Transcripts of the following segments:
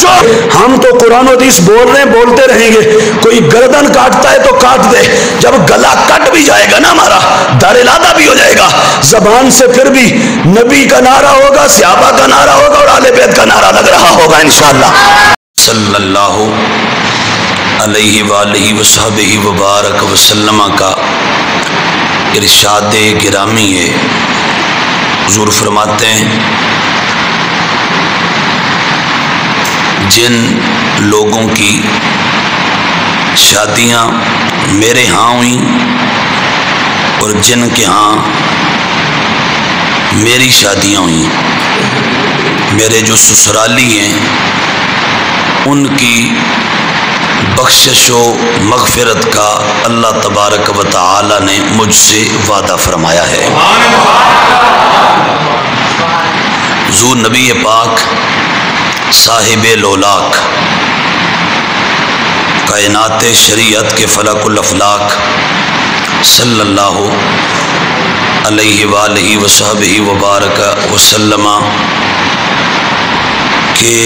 جو ہم تو قرآن و حدیث بول رہے ہیں، بولتے رہیں گے، کوئی گردن کاٹتا ہے تو کاٹ دے، جب گلا کٹ بھی جائے گا نا ہمارا، دار الادہ بھی ہو جائے گا، زبان سے پھر بھی نبی کا نعرہ ہوگا، صحابہ کا نعرہ ہوگا اور اہل بیت کا نعرہ لگ رہا ہوگا انشاءاللہ۔ صلی اللہ علیہ وآلہ وصحبہ وبارک وسلم کا ارشاد گرامی ہے۔ حضور فرماتے ہیں جن لوگوں کی شادیاں میرے ہاں ہوئیں اور جن کے ہاں میری شادیاں ہوئیں، میرے جو سسرالی ہیں ان کی بخشش و مغفرت کا اللہ تبارک و تعالی نے مجھ سے وعدہ فرمایا ہے۔ حضور نبی پاک صاحب لولاک، کائنات شریعت کے فلک الافلاک، صلی اللہ علیہ وآلہ وصحبہ وبارک وسلم کے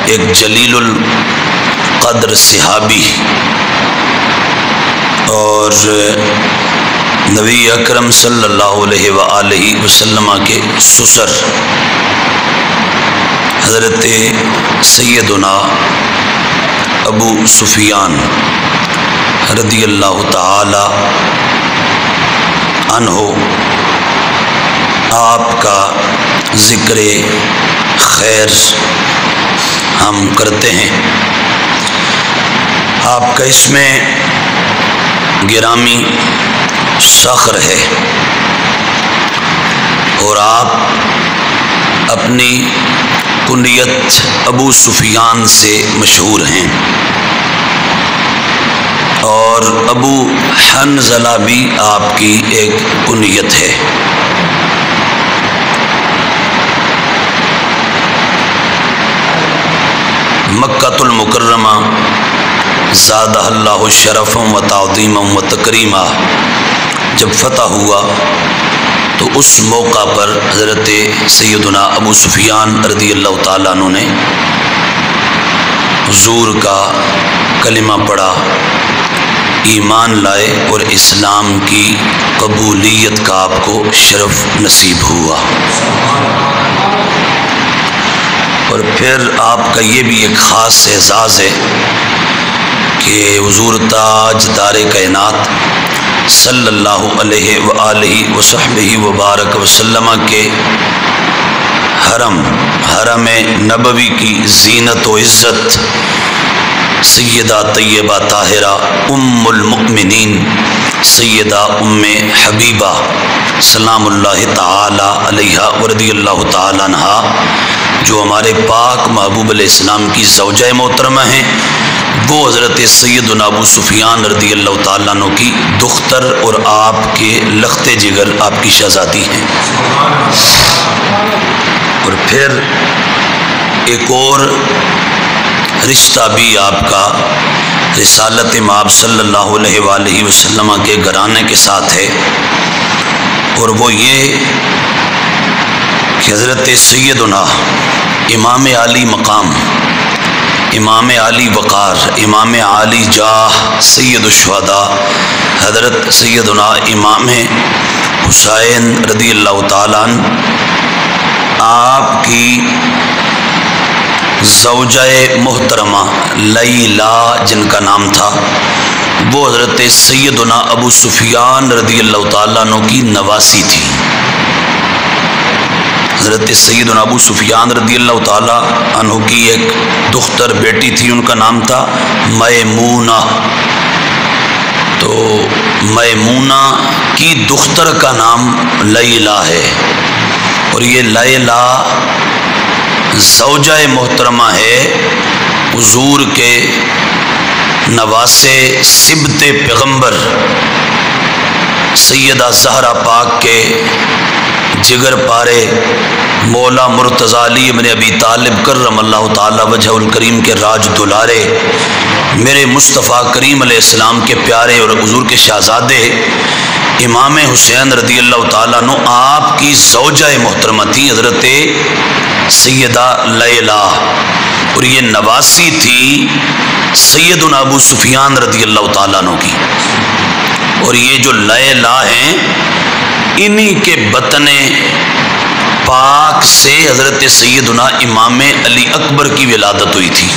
ایک جلیل القدر صحابی اور نبی اکرم صلی اللہ علیہ وآلہ وسلم کے سسر حضرت سیدنا ابو سفیان رضی اللہ تعالی عنہ، آپ کا ذکر خیر ہم کرتے ہیں۔ آپ کا اس میں گرامی فخر ہے اور آپ اپنی کنیت ابو سفیان سے مشہور ہیں، اور ابو حنظلہ بھی آپ کی ایک کنیت ہے۔ مکۃ المکرمہ زادہ اللہ شرفا و تعظیما و تکریما جب فتح ہوا تو اس موقع پر حضرت سیدنا ابو سفیان رضی اللہ تعالیٰ عنہ نے حضور کا کلمہ پڑھا، ایمان لائے اور اسلام کی قبولیت کا آپ کو شرف نصیب ہوا۔ اور پھر آپ کا یہ بھی ایک خاص اعزاز ہے کہ حضور تاج دار کائنات صلی اللہ علیہ وآلہ وصحبہ وبارک وسلم کے حرم نبوی کی زینت و عزت سیدہ طیبہ طاہرہ ام المؤمنین سیدہ ام حبیبہ سلام اللہ تعالی علیہا ورضی اللہ تعالی عنہا، جو ہمارے پاک محبوب علیہ السلام کی زوجہ محترمہ ہیں، وہ حضرت سیدنا ابو سفیان رضی اللہ تعالیٰ عنہ کی دختر اور آپ کے لخت جگر آپ کی شہزادی ہیں۔ اور پھر ایک اور رشتہ بھی آپ کا رسالت مآب صلی اللہ علیہ وآلہ وسلم کے گھرانے کے ساتھ ہے، اور وہ یہ کہ حضرت سیدنا امام عالی مقام، امام عالی وقار، امام عالی جاہ، سید الشہداء حضرت سیدنا امام حسین رضی اللہ تعالیٰ عنہ، آپ کی زوجہ محترمہ لیلی جن کا نام تھا، وہ حضرت سیدنا ابو سفیان رضی اللہ تعالیٰ عنہ کی نواسی تھی۔ حضرت سیدنا ابو سفیان رضی اللہ تعالیٰ عنہ کی ایک دختر بیٹی تھی، ان کا نام تھا میمونہ، تو میمونہ کی دختر کا نام لیلی ہے، اور یہ لیلی زوجہ محترمہ ہے حضور کے نواسے سبط پیغمبر سیدہ زہرا پاک کے جگر پارے مولا مرتضی علی ابن ابی طالب کرم اللہ تعالی وجہ الکریم کے راج دلارے، میرے مصطفیٰ کریم علیہ السلام کے پیارے اور حضور کے شہزادے امام حسین رضی اللہ تعالیٰ عنہ، آپ کی زوجہ محترمہ تھی حضرت سیدہ لیلی، اور یہ نواسی تھی سیدنا ابو سفیان رضی اللہ تعالیٰ عنہ کی، اور یہ جو لائے لا ہیں انہی کے بطن پاک سے حضرت سیدنا امام علی اکبر کی ولادت ہوئی تھی۔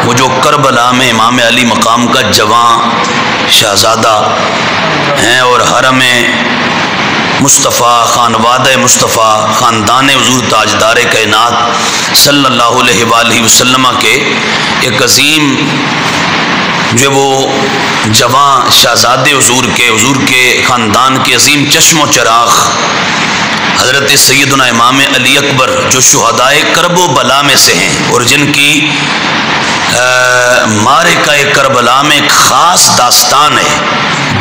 وہ جو کربلا میں امام علی مقام کا جوان شہزادہ ہیں اور حرم مصطفیٰ، خانوادہ مصطفیٰ، خاندان حضور تاجدار کائنات صلی اللہ علیہ وآلہ وسلم کے ایک عظیم جو وہ جوان شہزادے حضور کے خاندان کے عظیم چشم و چراغ حضرت سیدنا امام علی اکبر جو شہدائے کرب و بلا میں سے ہیں اور جن کی معرکہ کربلا میں ایک خاص داستان ہے،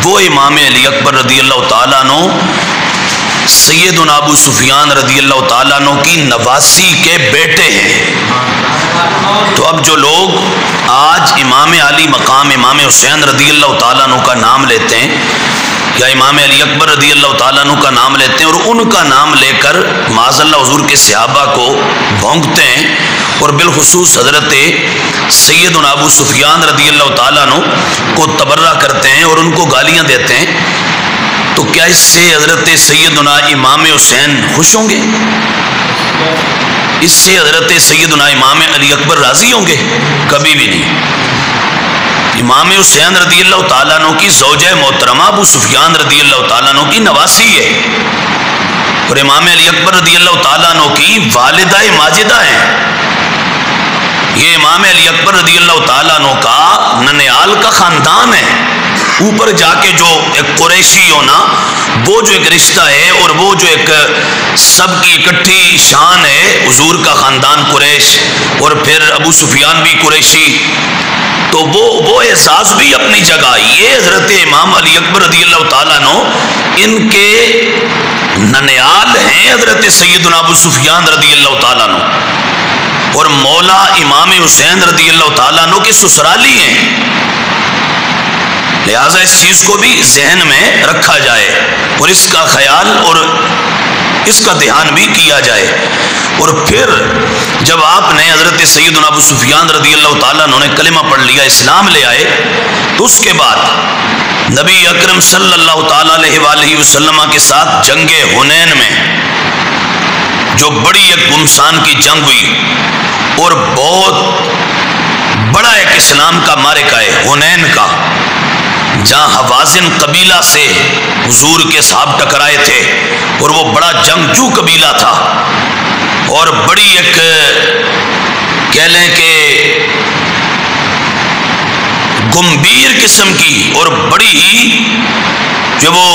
وہ امام علی اکبر رضی اللہ تعالیٰ عنہ سیدنا ابو سفیان رضی اللہ تعالیٰ عنہ کی نواسی کے بیٹے ہیں۔ تو اب جو لوگ آج امام علی مقام امام حسین رضی اللہ تعالیٰ عنہ کا نام لیتے ہیں یا امام علی اکبر رضی اللہ تعالیٰ عنہ کا نام لیتے ہیں اور ان کا نام لے کر معاذ اللہ حضور کے صحابہ کو بھونکتے ہیں اور بالخصوص حضرت سیدنا ابو سفیان رضی اللہ تعالیٰ عنہ کو تبرہ کرتے ہیں اور ان کو گالیاں دیتے ہیں، تو کیا اس سے حضرت سیدنا امام حسین خوش ہوں گے؟ اس سے حضرت سیدنا امام علی اکبر راضی ہوں گے؟ کبھی بھی نہیں۔ امام حسین رضی اللہ تعالیٰ عنہ کی زوجہ محترمہ ابو سفیان رضی اللہ تعالیٰ عنہ کی نواسی ہے اور امام علی اکبر رضی اللہ تعالیٰ عنہ کی والدہ ماجدہ ہیں۔ یہ امام علی اکبر رضی اللہ تعالیٰ عنہ کا ننیال کا خاندان ہے۔ اوپر جا کے جو ایک قریشی ہونا، وہ جو ایک رشتہ ہے اور وہ جو ایک سب کی اکٹھی شان ہے، حضور کا خاندان قریش اور پھر ابو سفیان بھی قریشی، تو وہ احساس بھی اپنی جگہ۔ یہ حضرت امام علی اکبر رضی اللہ تعالیٰ عنہ ان کے ننیال ہیں حضرت سیدنا ابو سفیان رضی اللہ تعالیٰ عنہ، اور مولا امام حسین رضی اللہ تعالیٰ عنہ کے سسرالی ہیں۔ لہٰذا اس چیز کو بھی ذہن میں رکھا جائے اور اس کا خیال اور اس کا دھیان بھی کیا جائے۔ اور پھر جب آپ نے حضرت سیدنا ابو سفیان رضی اللہ تعالیٰ عنہ نے کلمہ پڑھ لیا، اسلام لے آئے، تو اس کے بعد نبی اکرم صلی اللہ تعالیٰ علیہ وآلہ وسلم کے ساتھ جنگ حنین میں جو بڑی ایک گمسان کی جنگ ہوئی اور بہت بڑا ایک اسلام کا معرکہ ہے حنین کا، جہاں حوازن قبیلہ سے حضور کے صحاب ٹکرائے تھے اور وہ بڑا جنگجو قبیلہ تھا اور بڑی ایک کہہ لیں کہ گمبھیر قسم کی اور بڑی ہی جو وہ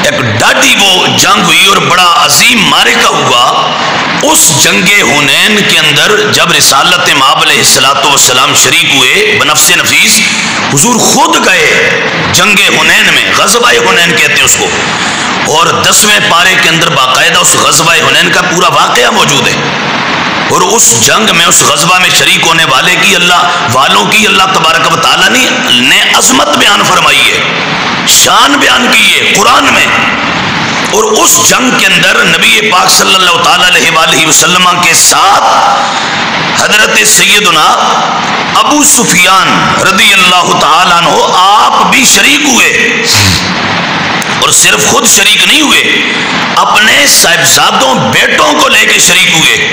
ایک ڈاڈی وہ جنگ ہوئی اور بڑا عظیم معرکہ ہوا۔ اس جنگ حنین کے اندر جب رسالت مآب علیہ السلام شریک ہوئے بنفس نفیس، حضور خود گئے جنگ حنین میں، غزوہ حنین کہتے ہیں اس کو، اور 10ویں پارے کے اندر باقاعدہ اس غزوہ حنین کا پورا واقعہ موجود ہے۔ اور اس جنگ میں اس غزوہ میں شریک ہونے والوں کی اللہ تبارک و تعالیٰ نے عظمت بیان فرمائی ہے، شان بیان کی ہے قرآن میں۔ اور اس جنگ کے اندر نبی پاک صلی اللہ تعالیٰ علیہ وآلہ وسلم کے ساتھ حضرت سیدنا ابو سفیان رضی اللہ تعالیٰ عنہ آپ بھی شریک ہوئے، اور صرف خود شریک نہیں ہوئے، اپنے صاحبزادوں بیٹوں کو لے کے شریک ہوئے۔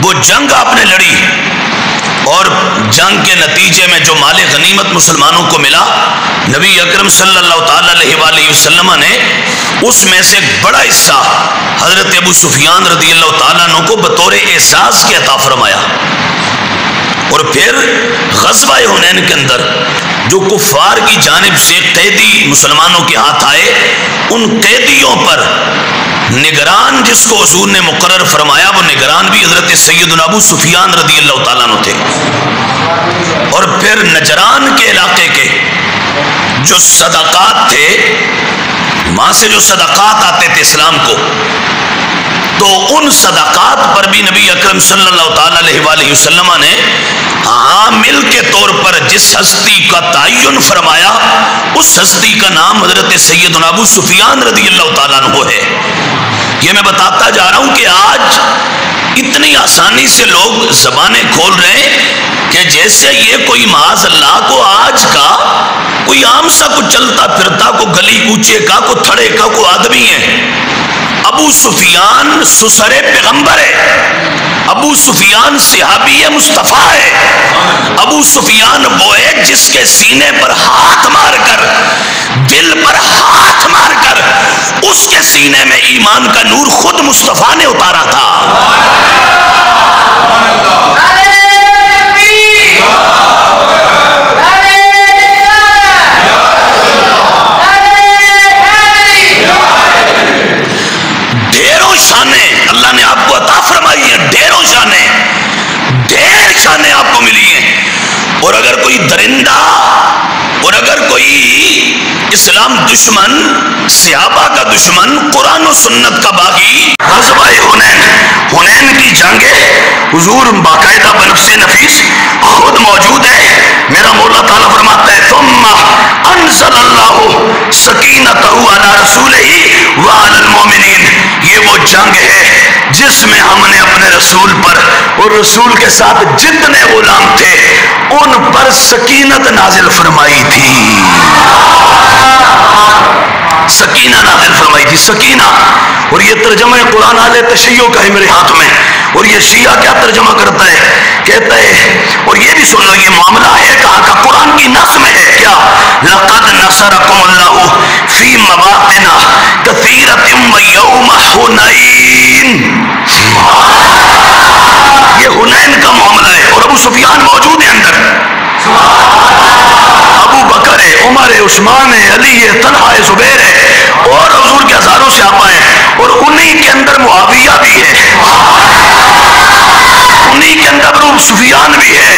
وہ جنگ آپ نے لڑی اور جنگ کے نتیجے میں جو مال غنیمت مسلمانوں کو ملا، نبی اکرم صلی اللہ تعالیٰ علیہ وآلہ وسلم نے اس میں سے ایک بڑا حصہ حضرت ابو سفیان رضی اللہ تعالیٰ عنہ کو بطور اعزاز کے عطا فرمایا۔ اور پھر غزوہ حنین کے اندر جو کفار کی جانب سے قیدی مسلمانوں کے ہاتھ آئے، ان قیدیوں پر نگران جس کو حضور نے مقرر فرمایا، وہ نگران بھی حضرت سیدنا ابو سفیان رضی اللہ تعالیٰ عنہ تھے۔ اور پھر نجران کے علاقے کے جو صدقات تھے، وہاں سے جو صدقات آتے تھے اسلام کو، تو ان صدقات پر بھی نبی اکرم صلی اللہ تعالیٰ علیہ وآلہ وسلم نے عامل کے طور پر جس ہستی کا تعین فرمایا، اس ہستی کا نام حضرت سیدنا ابو سفیان رضی اللہ تعالیٰ عنہ ہے۔ یہ میں بتاتا جا رہا ہوں کہ آج اتنی آسانی سے لوگ زبانیں کھول رہے ہیں کہ جیسے یہ کوئی معاذ اللہ کو آج کا کوئی عام سا کو چلتا پھرتا کو گلی کوچے کا کو تھڑے کا کو آدمی ہے. ابو سفیان سسر پیغمبر ہے. ابو سفیان صحابی مصطفیٰ ہے. ابو سفیان وہ ہے جس کے سینے پر ہاتھ مار کر، دل پر ہاتھ مار کر اس کے سینے میں ایمان کا نور خود مصطفیٰ نے اتارا تھا. ڈھیروں شانیں اللہ نے آپ کو عطا فرمائی ہیں، ڈھیروں شانیں، ڈھیر شانیں آپ کو ملی ہیں. اور اگر کوئی درندہ اور اگر کوئی اسلام دشمن، صحابہ کا دشمن، قرآن و سنت کا باغی، غزوہ حنین کی جنگیں حضور باقاعدہ بنفس نفیس خود موجود ہے. میرا مولا تعالیٰ فرماتا ہے ثم انزل اللہ سکینتہ علی رسولہ وعلی المؤمنین. یہ وہ جنگ ہے جس میں ہم نے اپنے رسول پر اور رسول کے ساتھ جتنے غلام تھے ان پر سکینت نازل فرمائی تھی. سکینہ نازل فرمائی تھی، سکینہ. اور یہ ترجمہ قرآن اہل تشیع کا ہے میرے ہاتھ میں. اور یہ شیعہ کیا ترجمہ کرتا ہے؟ کہتا ہے، اور یہ بھی سن لو یہ معاملہ ہے کہاں کا؟ قرآن کی نص میں ہے. کیا؟ لقد نصرکم اللہ فی مواطن کثیرۃ ویوم حنین. یہ حنین کا معاملہ ہے اور ابو سفیان موجود ہے اندر. ابو بکر ہے، عمر ہے، عثمان ہے، علی ہے، طلحہ ہے، زبیر ہے اور حضور کے ہزاروں صحابہ ہیں. اور انہی کے اندر معاویہ بھی ہے، انہی کے اندر ابو سفیان بھی ہے.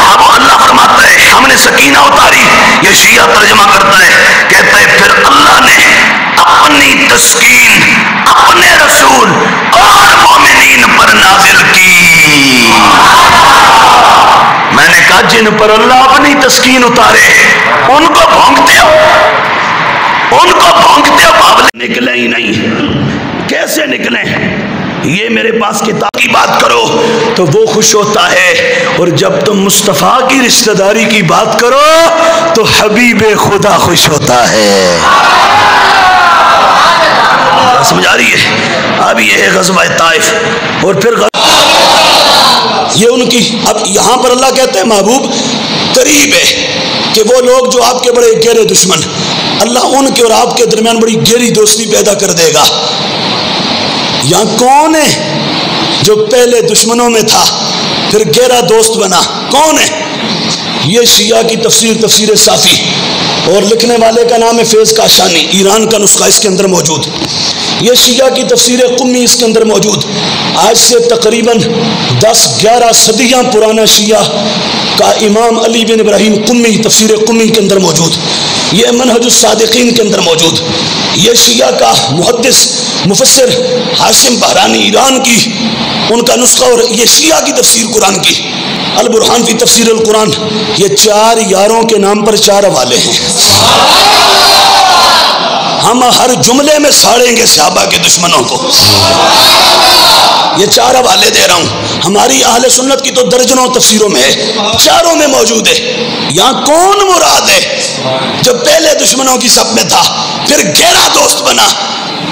اب اللہ فرماتا ہے ہم نے سکینہ اتاری. یہ شیعہ ترجمہ کرتا ہے، کہتا ہے پھر اللہ نے اپنی تسکین اپنے رسول اور مومنین پر نازل کی. میں نے کہا جن پر اللہ اپنی تسکین اتارے ان کو بھونکتے ہو، ان کو بھونکتے ہو. بابلے نکلے ہی نہیں، کیسے نکلیں؟ یہ میرے پاس کتاب کی بات کرو تو وہ خوش ہوتا ہے، اور جب تم مصطفیٰ کی رشتہ داری کی بات کرو تو حبیب خدا خوش ہوتا ہے. سمجھ آ رہی ہے؟ اب یہ ہے غزوہ طائف. اور پھر یہ ان کی، اب یہاں پر اللہ کہتے ہیں محبوب قریب ہے کہ وہ لوگ جو آپ کے بڑے گہرے دشمن، اللہ ان کے اور آپ کے درمیان بڑی گہری دوستی پیدا کر دے گا. یہاں کون ہے جو پہلے دشمنوں میں تھا پھر گہرا دوست بنا؟ کون ہے؟ یہ شیعہ کی تفسیر صافی، اور لکھنے والے کا نام ہے فیض کاشانی. ایران کا نسخہ اس کے اندر موجود. یہ شیعہ کی تفسیر قمی اس کے اندر موجود. آج سے تقریباً 10-11 صدیاں پرانا شیعہ کا امام علی بن ابراہیم قمی تفسیر قمی کے اندر موجود. یہ منہج الصادقین کے اندر موجود. یہ شیعہ کا محدث مفسر ہاشم بحرانی ایران کی ان کا نسخہ. اور یہ شیعہ کی تفسیر قرآن کی البرہان فی تفسیر القرآن. یہ 4 یاروں کے نام پر 4 حوالے ہیں. ہم ہر جملے میں ساڑیں گے صحابہ کے دشمنوں کو. یہ 4 حوالے دے رہا ہوں. ہماری اہل سنت کی تو درجنوں تفسیروں میں ہے، 4 میں موجود ہے. یہاں کون مراد ہے جو پہلے دشمنوں کی صف میں تھا پھر گہرا دوست بنا؟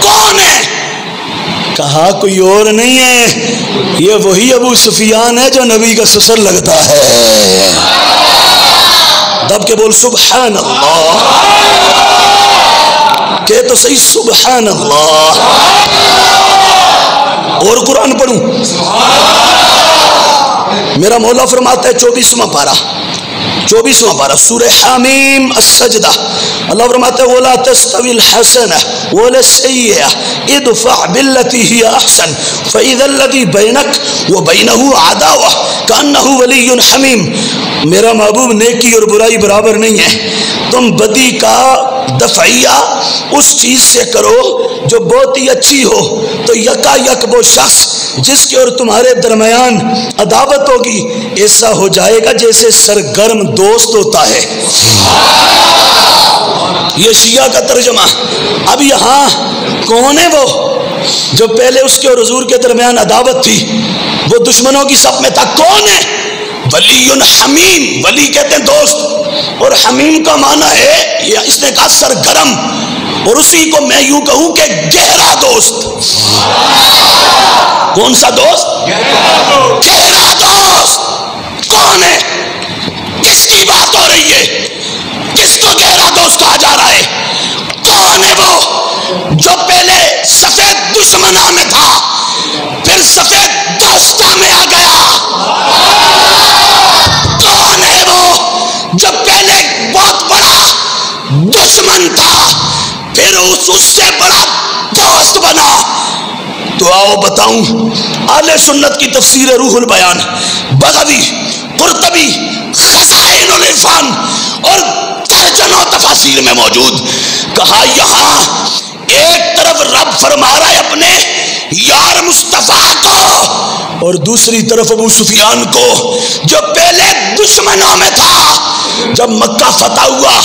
کون ہے؟ کہا کوئی اور نہیں ہے، یہ وہی ابو سفیان ہے جو نبی کا سسر لگتا ہے. دب کے بول سبحان اللہ، کہ تو صحیح سبحان اللہ. اور قرآن پڑھوں؟ میرا مولا فرماتا ہے 24واں پارہ سورہ حمیم السجدہ. اللہ فرماتا ہے وَلَا تَسْتَوِي الْحَسَنَةُ وَلَا السَّيِّئَةُ ادْفَعْ بِالَّتِي هِيَ أَحْسَنُ فَإِذَا الَّذِي بَيْنَكَ وَبَيْنَهُ عَدَاوَةٌ كَأَنَّهُ وَلِيٌّ حَمِيمٌ. میرا محبوب نیکی اور برائی برابر نہیں ہے. تم بدی کا دفعیہ اس چیز سے کرو جو بہت ہی اچھی ہو تو یکا یک وہ شخص جس کے اور تمہارے درمیان عداوت ہوگی ایسا ہو جائے گا جیسے سرگرم دوست ہوتا ہے. یہ شیعہ کا ترجمہ. اب یہاں کون ہے وہ جو پہلے اس کے اور حضور کے درمیان عداوت تھی وہ دشمنوں کی صف میں تھا؟ کون ہے؟ ولی حمیم، ولی کہتے ہیں دوست، اور حمیم کا معنی ہے، یا اس نے کہا سرگرم، اور اسی کو میں یوں کہوں کہ گہرا دوست۔ کون سا دوست؟ گہرا دوست۔ کون ہے؟ کس کی بات ہو رہی ہے؟ کس کو گہرا دوست کہا جا رہا ہے؟ کون ہے وہ جو پہلے سفید دشمنوں میں تھا پھر سفید دوستوں میں آ گیا؟ کون ہے وہ جو پہلے بہت بڑا دشمن تھا پھر اس سے بڑا دوست بنا؟ تو آؤ بتاؤں، اہل سنت کی تفسیر روح البیان، بغوی، قرطبی، خزائن العرفان اور درجنوں تفاسیر میں موجود، کہا یہاں ایک طرف رب فرما رہا ہے اپنے یار مصطفیٰ کو، اور دوسری طرف ابو سفیان کو جو پہلے دشمنوں میں تھا۔ جب مکہ فتح ہوا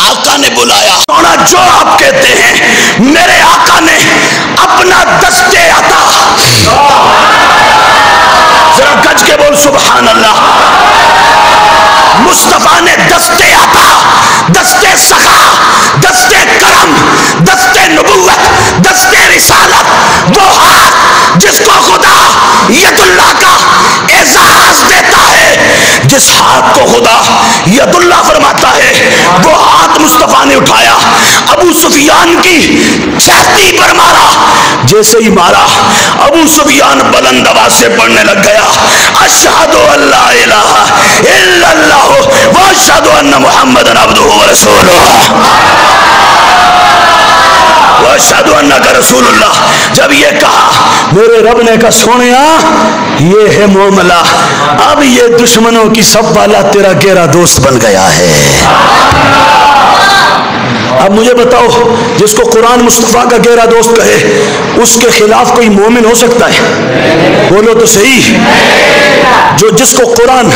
آقا نے بلایا، جو آپ کہتے ہیں میرے آقا نے اپنا دستے عطا، ذرا گج کے بول سبحان اللہ، مصطفیٰ نے دستے عطا، دستے سخا، دستے کرم، دستے نبوت، دستے رسالت، وہ ہاتھ جس کو خدا ید اللہ کا اعزاز دیتا ہے، جس ہاتھ کو خدا ید اللہ فرماتا ہے، وہ ہاتھ مصطفیٰ نے اٹھایا، ابو سفیان کی چھاتی پر مارا، جیسے ہی مارا ابو سفیان بلند آواز سے پڑھنے لگ گیا، اشہد ان لا الہ الا اللہ واشہد ان محمد عبدہ ورسولہ واشہد انک رسول اللہ۔ جب یہ کہا میرے رب نے کہا سونیا یہ ہے معاملہ، اب یہ دشمنوں کی صف والا تیرا گہرا دوست بن گیا ہے۔ اب مجھے بتاؤ، جس کو قرآن مصطفیٰ کا گہرا دوست کہے اس کے خلاف کوئی مومن ہو سکتا ہے؟ بولو تو صحیح۔ جو جس کو قرآن،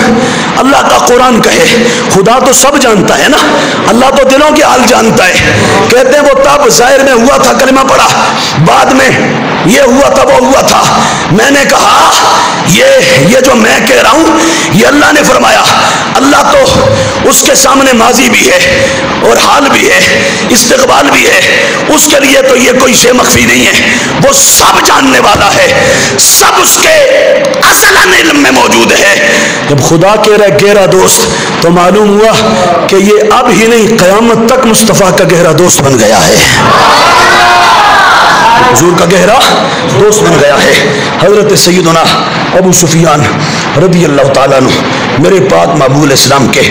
اللہ کا قرآن کہے، خدا تو سب جانتا ہے نا، اللہ تو دلوں کے حال جانتا ہے۔ کہتے ہیں وہ تب ظاہر میں ہوا تھا کلمہ پڑھا، بعد میں یہ ہوا تھا وہ ہوا تھا۔ میں نے کہا یہ جو میں کہہ رہا ہوں یہ اللہ نے فرمایا، اللہ تو اس کے سامنے ماضی بھی ہے اور حال بھی ہے، استقبال بھی ہے، اس کے لیے تو یہ کوئی شے مخفی نہیں ہے، وہ سب جاننے والا ہے، سب اس کے اصلاً علم میں موجود ہے۔ جب خدا کہہ رہا ہے گہرا دوست تو معلوم ہوا کہ یہ اب ہی نہیں قیامت تک مصطفیٰ کا گہرا دوست بن گیا ہے، حضور کا گہرا دوست بن گیا ہے۔ حضرت سیدنا ابو سفیان رضی اللہ تعالیٰ عنہ میرے پاک محبوب اسلام کے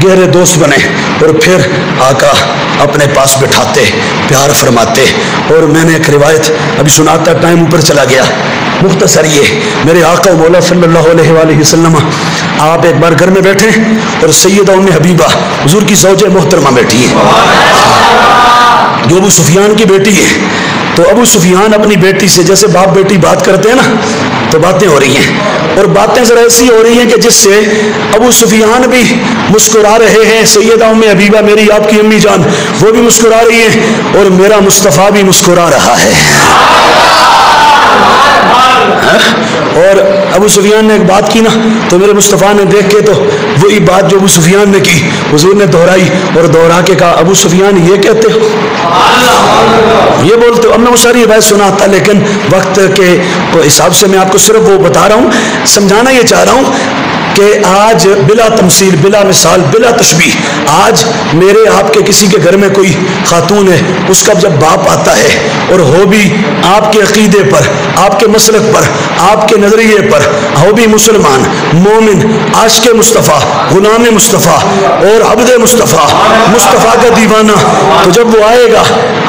گہرے دوست بنے، اور پھر آقا اپنے پاس بٹھاتے، پیار فرماتے، اور میں نے ایک روایت ابھی سناتا، ٹائم اوپر چلا گیا، مختصر یہ، میرے آقا مولا صلی اللہ علیہ وآلہ وسلم آپ ایک بار گھر میں بیٹھے اور سیدہ ام حبیبہ حضور کی زوج محترمہ بیٹھی ہے جو ابو سفیان کی بیٹی ہے۔ تو ابو سفیان اپنی بیٹی سے جیسے باپ بیٹی بات کرتے ہیں نا، تو باتیں ہو رہی ہیں، اور باتیں ذرا ایسی ہو رہی ہیں کہ جس سے ابو سفیان بھی مسکرا رہے ہیں، سیدہ ام حبیبہ میری آپ کی امی جان وہ بھی مسکرا رہی ہیں، اور میرا مصطفیٰ بھی مسکرا رہا ہے۔ اور ابو سفیان نے ایک بات کی نا، تو میرے مصطفیٰ نے دیکھ کے تو وہی بات جو ابو سفیان نے کی حضور نے دہرائی، اور دہرا کے کہا ابو سفیان یہ کہتے ہو، یہ بولتے ہو۔ اب میں وہ ساری روایت سناتا، لیکن وقت کے حساب سے میں آپ کو صرف وہ بتا رہا ہوں، سمجھانا یہ چاہ رہا ہوں کہ آج بلا تمثیل، بلا مثال، بلا تشبیہ، آج میرے آپ کے کسی کے گھر میں کوئی خاتون ہے، اس کا جب باپ آتا ہے اور ہو بھی آپ کے عقیدے پر، آپ کے مسلک پر، آپ کے نظریے پر، ہو بھی مسلمان، مومن، عاشق مصطفیٰ، غلام مصطفیٰ اور عبد مصطفیٰ، مصطفیٰ کا دیوانہ، تو جب وہ آئے گا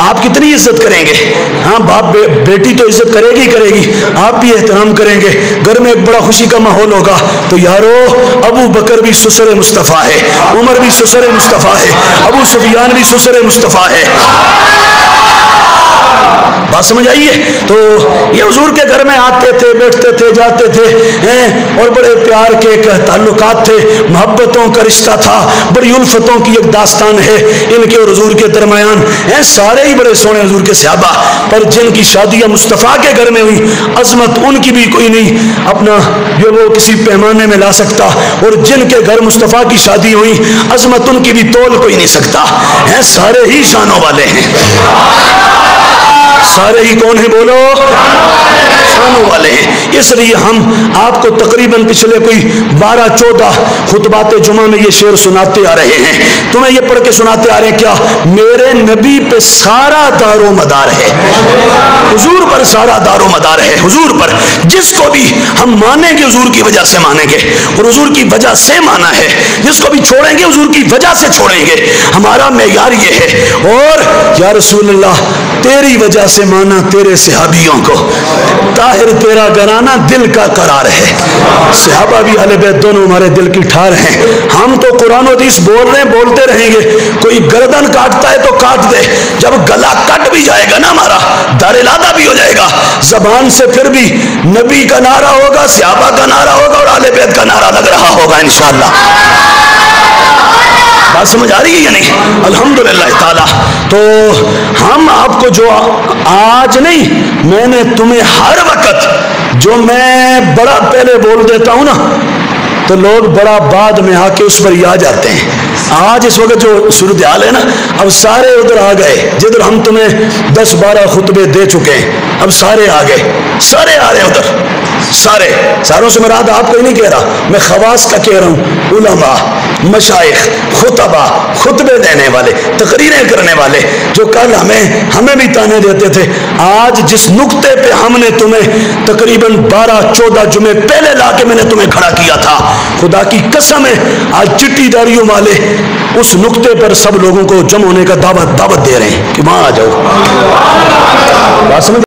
آپ کتنی عزت کریں گے؟ ہاں باپ بیٹی تو عزت کرے گی، آپ بھی احترام کریں گے، گھر میں ایک بڑا خوشی کا ماحول ہوگا۔ تو یارو ابو بکر بھی سسر مصطفیٰ ہے، عمر بھی سسر مصطفیٰ ہے، ابو سفیان بھی سسر مصطفیٰ ہے۔ بات سمجھ آئیے؟ تو یہ حضور کے گھر میں آتے تھے، بیٹھتے تھے، جاتے تھے، اور بڑے پیار کے تعلقات تھے، محبتوں کا رشتہ تھا، بڑی الفتوں کی ایک داستان ہے ان کے اور حضور کے درمیان ہیں، سارے ہی بڑے سونے حضور کے صحابہ، پر جن کی شادیاں مصطفیٰ کے گھر میں ہوئی عظمت ان کی بھی کوئی نہیں اپنا جو وہ کسی پیمانے میں لا سکتا، اور جن کے گھر مصطفیٰ کی شادی ہوئی عظمت ان کی بھی تول کوئی نہیں سکتا، ہیں سارے ہی شانوں والے ہیں، سارے ہی کون ہیں بولو؟ شانوں والے ہیں۔ اس لیے ہم آپ کو تقریباً پچھلے کوئی 12-14 خطبات جمعہ میں یہ شعر سناتے آ رہے ہیں، تمہیں یہ پڑھ کے سناتے آ رہے ہیں کیا؟ میرے نبی پہ سارا دار و مدار ہے، حضور پر سارا دار و مدار ہے، حضور پر جس کو بھی ہم مانیں گے حضور کی وجہ سے مانیں گے، اور حضور کی وجہ سے مانا ہے، جس کو بھی چھوڑیں گے حضور کی وجہ سے چھوڑیں گے، ہمارا معیار یہ ہے۔ اور یا رسول اللہ تیری وجہ سے مانا تیرے صحابیوں کو، طاہر تیرا گھرانہ دل کا قرار ہے، صحابہ بھی اہل بیت دونوں ہمارے دل کی ٹھار ہیں، ہم تو قرآن و حدیث بول رہے ہیں بولتے رہیں گے، کوئی گردن کاٹتا ہے تو کاٹ دے، جب گلا کٹ بھی جائے گا نا ہمارا دار الادہ بھی ہو جائے گا، زبان سے پھر بھی نبی کا نعرہ ہوگا، صحابہ کا نعرہ ہوگا اور اہل بیت کا نعرہ لگ رہا ہوگا انشاءاللہ۔ بات سمجھ آ رہی ہے یا نہیں؟ الحمدللہ تعالی۔ تو ہم آپ کو جو آج نہیں، میں نے تمہیں ہر وقت جو میں بڑا پہلے بول دیتا ہوں نا تو لوگ بڑا بعد میں آ کے اس پر ہی آ جاتے ہیں، آج اس وقت جو صورتحال ہے نا، اب سارے ادھر آ گئے جدھر ہم تمہیں 10-12 خطبے دے چکے ہیں، اب سارے آ گئے، سارے آ رہے ہیں ادھر، سارے ساروں سے مراد آپ کو ہی نہیں کہہ رہا، میں خواص کا کہہ رہا ہوں، علماء، مشائخ، خطبہ، خطبے دینے والے، تقریریں کرنے والے، جو کل ہمیں بھی تانے دیتے تھے، آج جس نقطے پہ ہم نے تمہیں تقریباً 12-14 جمعے پہلے لا کے میں نے تمہیں کھڑا کیا تھا، خدا کی قسم ہے آج چٹی داڑیوں والے اس نقطے پر سب لوگوں کو جمع ہونے کا دعوت دے رہے ہیں کہ وہاں آ جاؤ۔